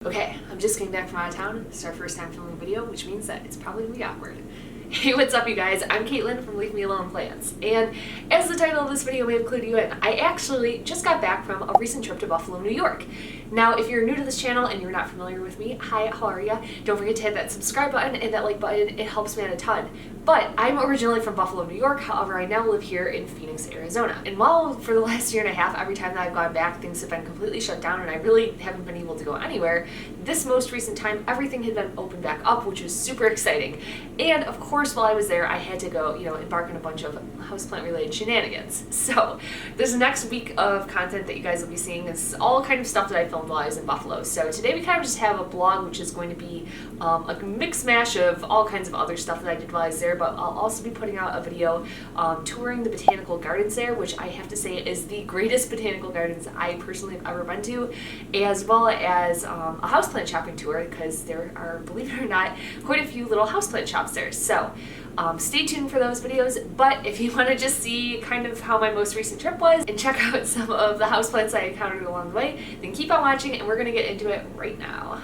Okay, I'm just getting back from out of town. It's our first time filming a video, which means that it's probably gonna be awkward. Hey, what's up you guys? I'm Caitlin from Leave Me Alone Plants, and as the title of this video may have clued you in, I actually just got back from a recent trip to Buffalo, New York. Now, if you're new to this channel and you're not familiar with me, hi, how are ya? Don't forget to hit that subscribe button and that like button, it helps me out a ton. But I'm originally from Buffalo, New York, however I now live here in Phoenix, Arizona. And while for the last year and a half, every time that I've gone back, things have been completely shut down and I really haven't been able to go anywhere, this most recent time, everything had been opened back up, which was super exciting. And of course, while I was there, I had to go, embark on a bunch of houseplant related shenanigans. So this next week of content that you guys will be seeing is all kind of stuff that I filmed while I was in Buffalo. So today we kind of just have a blog, which is going to be a mix mash of all kinds of other stuff that I did while I was there, but I'll also be putting out a video touring the botanical gardens there, which I have to say is the greatest botanical gardens I personally have ever been to, as well as a houseplant shopping tour, because there are, believe it or not, quite a few little houseplant shops there. So stay tuned for those videos, but if you want to just see kind of how my most recent trip was and check out some of the houseplants I encountered along the way, then keep on watching and we're going to get into it right now.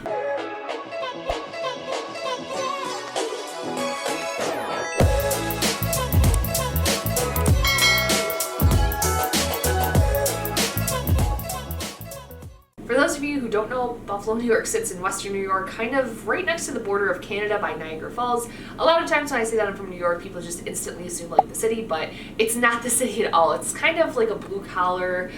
For those of you who don't know, Buffalo, New York sits in western New York, kind of right next to the border of Canada by Niagara Falls. A lot of times when I say that I'm from New York, people just instantly assume like the city, but it's not the city at all. It's kind of like a blue-collar,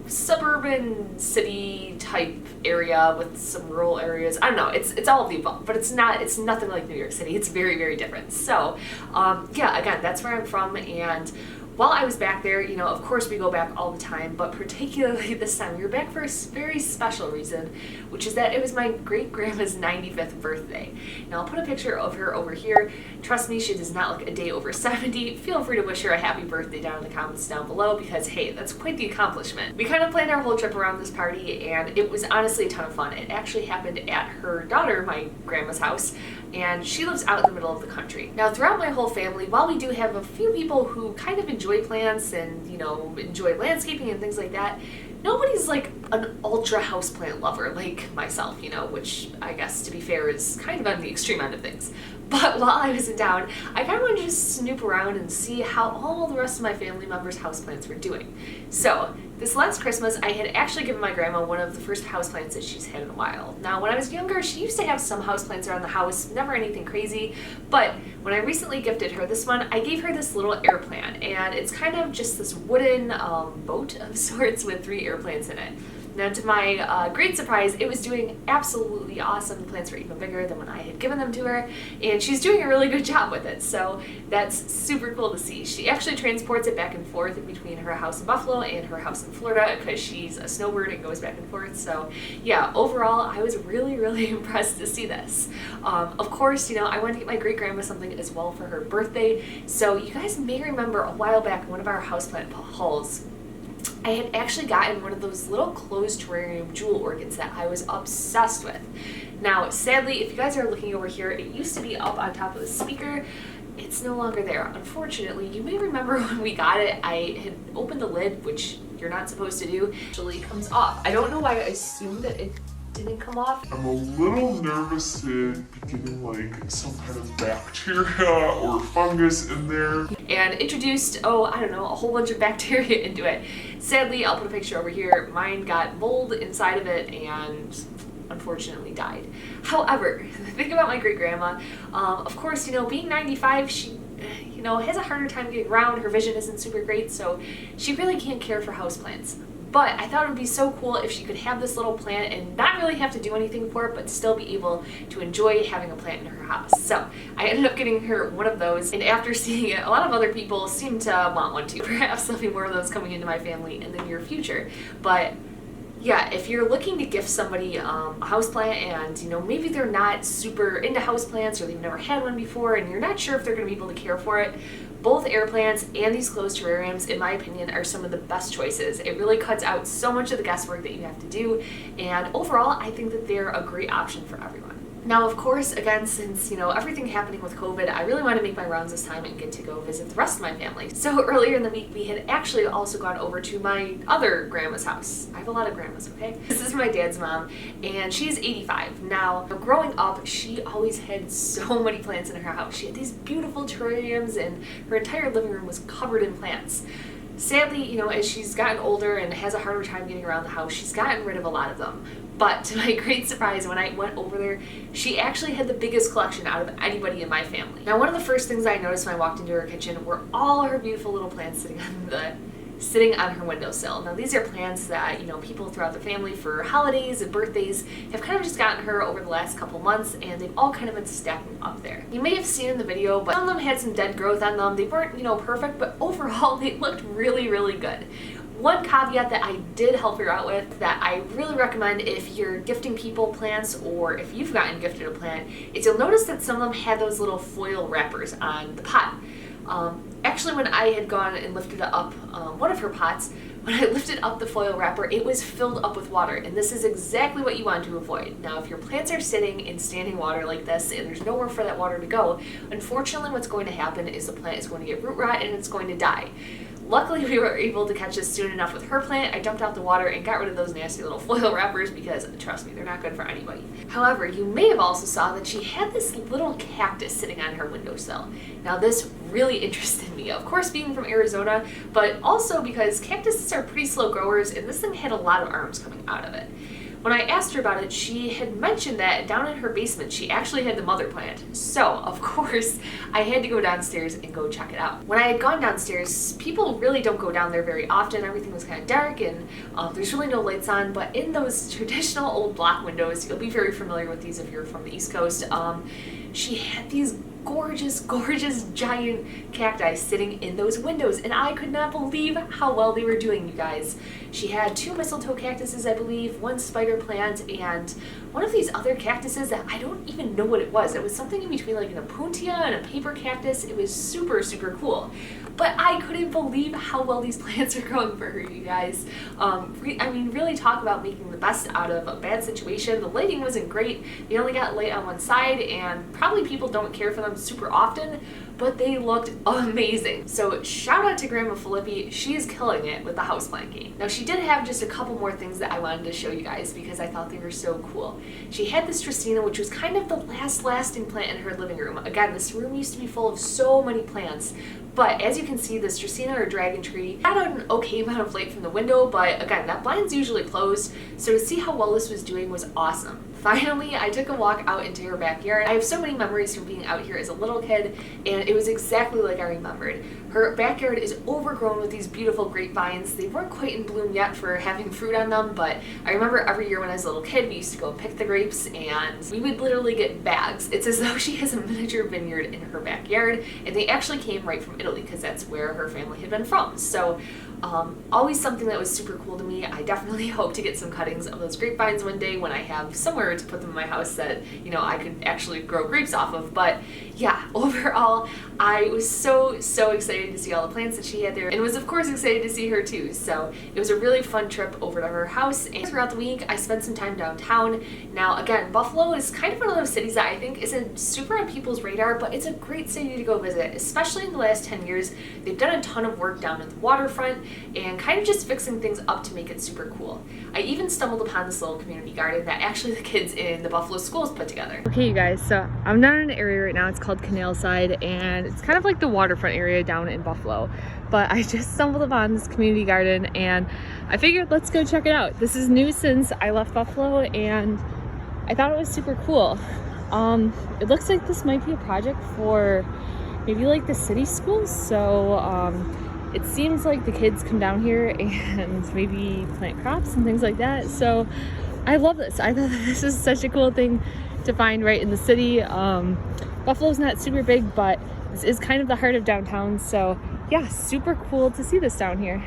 suburban city type area with some rural areas. I don't know, it's all of the above, but it's nothing like New York City. It's very, very different. So, yeah, again, that's where I'm from, and while I was back there, of course we go back all the time, but particularly this time we were back for a very special reason, which is that it was my great-grandma's 95th birthday. Now I'll put a picture of her over here. Trust me, she does not look a day over 70. Feel free to wish her a happy birthday down in the comments down below, because hey, that's quite the accomplishment. We kind of planned our whole trip around this party, and it was honestly a ton of fun. It actually happened at her daughter, my grandma's house, and she lives out in the middle of the country. Now throughout my whole family, while we do have a few people who kind of enjoy plants and enjoy landscaping and things like that, nobody's like an ultra houseplant lover like myself, which I guess, to be fair, is kind of on the extreme end of things. But while I was in town, I kind of wanted to just snoop around and see how all the rest of my family members' houseplants were doing. So this last Christmas, I had actually given my grandma one of the first houseplants that she's had in a while. Now, when I was younger, she used to have some houseplants around the house, never anything crazy, but when I recently gifted her this one, I gave her this little air plant, and it's kind of just this wooden boat of sorts with 3 air plants in it. Now, to my great surprise, it was doing absolutely awesome. The plants were even bigger than when I had given them to her, and she's doing a really good job with it, so that's super cool to see. She actually transports it back and forth between her house in Buffalo and her house in Florida, because she's a snowbird and goes back and forth. So yeah, overall, I was really, really impressed to see this. Of course, I wanted to get my great-grandma something as well for her birthday, so you guys may remember a while back in one of our houseplant hauls, I had actually gotten one of those little closed terrarium jewel orchids that I was obsessed with. Now, sadly, if you guys are looking over here, it used to be up on top of the speaker. It's no longer there, unfortunately. You may remember when we got it, I had opened the lid, which you're not supposed to do. It actually comes off. I don't know why I assumed that it didn't come off. I'm a little nervous to be getting like some kind of bacteria or fungus in there. And introduced, I don't know, a whole bunch of bacteria into it. Sadly, I'll put a picture over here. Mine got mold inside of it and unfortunately died. However, the thing about my great-grandma, of course, being 95, she has a harder time getting around. Her vision isn't super great, so she really can't care for houseplants. But I thought it would be so cool if she could have this little plant and not really have to do anything for it, but still be able to enjoy having a plant in her house. So I ended up getting her one of those, and after seeing it, a lot of other people seem to want one too. Perhaps there'll be more of those coming into my family in the near future. But yeah, if you're looking to gift somebody a houseplant and maybe they're not super into houseplants or they've never had one before and you're not sure if they're going to be able to care for it, both air plants and these closed terrariums, in my opinion, are some of the best choices. It really cuts out so much of the guesswork that you have to do, and overall, I think that they're a great option for everyone. Now, of course, again, since, everything happening with COVID, I really want to make my rounds this time and get to go visit the rest of my family. So earlier in the week, we had actually also gone over to my other grandma's house. I have a lot of grandmas, okay? This is my dad's mom, and she's 85. Now, growing up, she always had so many plants in her house. She had these beautiful terrariums, and her entire living room was covered in plants. Sadly, as she's gotten older and has a harder time getting around the house, she's gotten rid of a lot of them. But to my great surprise, when I went over there, she actually had the biggest collection out of anybody in my family. Now, one of the first things I noticed when I walked into her kitchen were all her beautiful little plants sitting on her windowsill. Now, these are plants that, people throughout the family for holidays and birthdays have kind of just gotten her over the last couple months, and they've all kind of been stacking up there. You may have seen in the video, but some of them had some dead growth on them. They weren't, perfect, but overall they looked really, really good. One caveat that I did help her out with that I really recommend if you're gifting people plants or if you've gotten gifted a plant is you'll notice that some of them had those little foil wrappers on the pot. Actually, when I had gone and lifted up one of her pots, when I lifted up the foil wrapper, it was filled up with water, and this is exactly what you want to avoid. Now, if your plants are sitting in standing water like this and there's nowhere for that water to go, unfortunately what's going to happen is the plant is going to get root rot and it's going to die. Luckily, we were able to catch this soon enough with her plant. I dumped out the water and got rid of those nasty little foil wrappers because, trust me, they're not good for anybody. However, you may have also saw that she had this little cactus sitting on her windowsill. Now, this really interested me, of course, being from Arizona, but also because cactuses are pretty slow growers, and this thing had a lot of arms coming out of it. When I asked her about it, she had mentioned that down in her basement, she actually had the mother plant. So, of course, I had to go downstairs and go check it out. When I had gone downstairs, people really don't go down there very often. Everything was kind of dark and there's really no lights on, but in those traditional old block windows, you'll be very familiar with these if you're from the East Coast, she had these gorgeous, gorgeous giant cacti sitting in those windows, and I could not believe how well they were doing, you guys. She had 2 mistletoe cactuses, I believe, 1 spider plant, and one of these other cactuses that I don't even know what it was. It was something in between like an opuntia and a paper cactus. It was super, super cool. But I couldn't believe how well these plants are growing for her, you guys. Really talk about making the best out of a bad situation. The lighting wasn't great. They only got light on one side, and probably people don't care for them super often, but they looked amazing. So shout out to Grandma Filippi. She is killing it with the houseplant game. Now, she did have just a couple more things that I wanted to show you guys because I thought they were so cool. She had this Dracaena, which was kind of the last lasting plant in her living room. Again, this room used to be full of so many plants, but as you can see, this Dracaena or dragon tree had an okay amount of light from the window, but again, that blind's usually closed, so to see how well this was doing was awesome. Finally, I took a walk out into her backyard. I have so many memories from being out here as a little kid, and it was exactly like I remembered. Her backyard is overgrown with these beautiful grapevines. They weren't quite in bloom yet for having fruit on them, but I remember every year when I was a little kid, we used to go and pick the grapes, and we would literally get bags. It's as though she has a miniature vineyard in her backyard, and they actually came right from Italy because that's where her family had been from. So always something that was super cool to me. I definitely hope to get some cuttings of those grapevines one day when I have somewhere to put them in my house that, I could actually grow grapes off of. But yeah, overall, I was so excited to see all the plants that she had there, and was of course excited to see her too. So it was a really fun trip over to her house, and throughout the week I spent some time downtown. Now again, Buffalo is kind of one of those cities that I think isn't super on people's radar, but it's a great city to go visit, especially in the last 10 years. They've done a ton of work down at the waterfront and kind of just fixing things up to make it super cool. I even stumbled upon this little community garden that actually the kids in the Buffalo schools put together. Okay, you guys, so I'm down in an area right now. It's called Canal Side, and it's kind of like the waterfront area down in Buffalo. But I just stumbled upon this community garden, and I figured let's go check it out. This is new since I left Buffalo, and I thought it was super cool. It looks like this might be a project for maybe like the city schools. So it seems like the kids come down here and maybe plant crops and things like that. So I love this. I thought this is such a cool thing to find right in the city. Buffalo's not super big, but this is kind of the heart of downtown. So yeah, super cool to see this down here.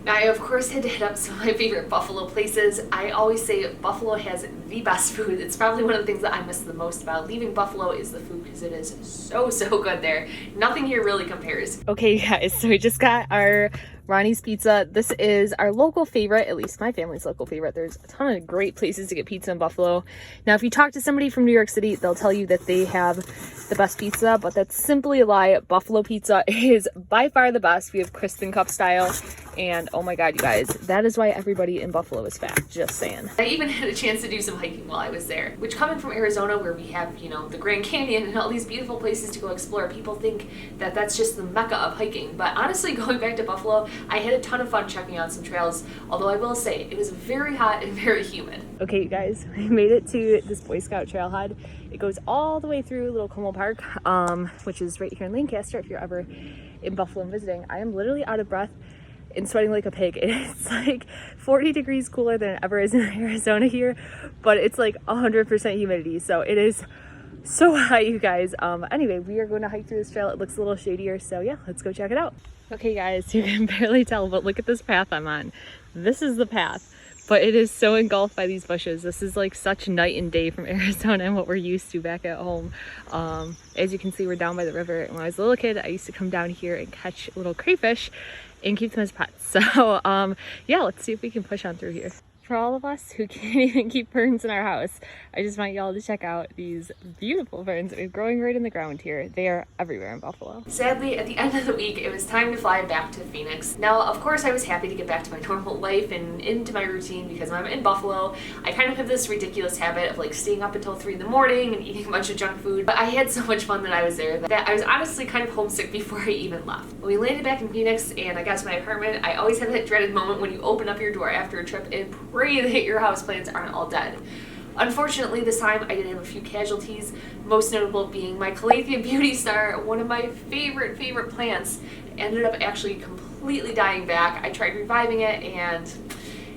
Now, I of course had to hit up some of my favorite Buffalo places. I always say Buffalo has the best food. It's probably one of the things that I miss the most about leaving Buffalo is the food, because it is so good there. Nothing here really compares. Okay, guys, so we just got our Ronnie's Pizza. This is our local favorite, at least my family's local favorite. There's a ton of great places to get pizza in Buffalo. Now, if you talk to somebody from New York City, they'll tell you that they have the best pizza, but that's simply a lie. Buffalo pizza is by far the best. We have Kristen Cup style, and oh my god, you guys, that is why everybody in Buffalo is fat. Just saying. I even had a chance to do some hiking while I was there, which coming from Arizona where we have, you know, the Grand Canyon and all these beautiful places to go explore, people think that that's just the mecca of hiking. But honestly, going back to Buffalo, I had a ton of fun checking out some trails, although I will say it was very hot and very humid. Okay, you guys, we made it to this Boy Scout trailhead. It goes all the way through Little Como Park, which is right here in Lancaster if you're ever in Buffalo and visiting. I am literally out of breath and sweating like a pig. It's like 40 degrees cooler than it ever is in Arizona here, but it's like 100% humidity, so it is so hot, you guys. Anyway, we are going to hike through this trail. It looks a little shadier, so yeah, let's go check it out. Okay guys, you can barely tell, but look at this path I'm on. This is the path, but it is so engulfed by these bushes. This is like such night and day from Arizona and what we're used to back at home. As you can see, we're down by the river, and when I was a little kid, I used to come down here and catch little crayfish and keep them as pets. So yeah, let's see if we can push on through here. For all of us who can't even keep ferns in our house, I just want y'all to check out these beautiful ferns that are growing right in the ground here. They are everywhere in Buffalo. Sadly, at the end of the week, it was time to fly back to Phoenix. Now, of course, I was happy to get back to my normal life and into my routine because when I'm in Buffalo, I kind of have this ridiculous habit of like staying up until 3 in the morning and eating a bunch of junk food. But I had so much fun that I was there that I was honestly kind of homesick before I even left. When we landed back in Phoenix and I got to my apartment, I always have that dreaded moment when you open up your door after a trip and pray that your houseplants aren't all dead. Unfortunately, this time I did have a few casualties, most notable being my Calathea Beauty Star, one of my favorite plants, ended up actually completely dying back. I tried reviving it and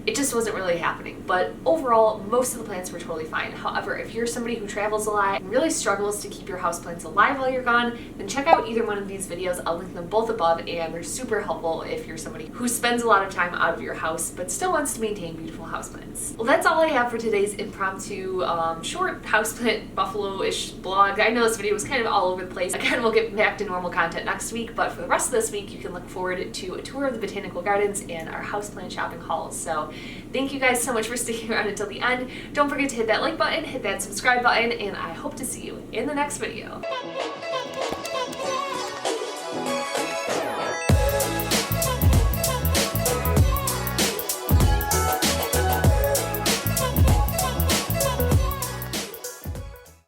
it just wasn't really happening. But overall, most of the plants were totally fine. However, if you're somebody who travels a lot and really struggles to keep your houseplants alive while you're gone, then check out either one of these videos. I'll link them both above, and they're super helpful if you're somebody who spends a lot of time out of your house but still wants to maintain beautiful houseplants. Well, that's all I have for today's impromptu, short houseplant Buffalo-ish blog. I know this video was kind of all over the place. Again, we'll get back to normal content next week, but for the rest of this week, you can look forward to a tour of the botanical gardens and our houseplant shopping hauls. So thank you guys so much for sticking around until the end. Don't forget to hit that like button, hit that subscribe button, and I hope to see you in the next video.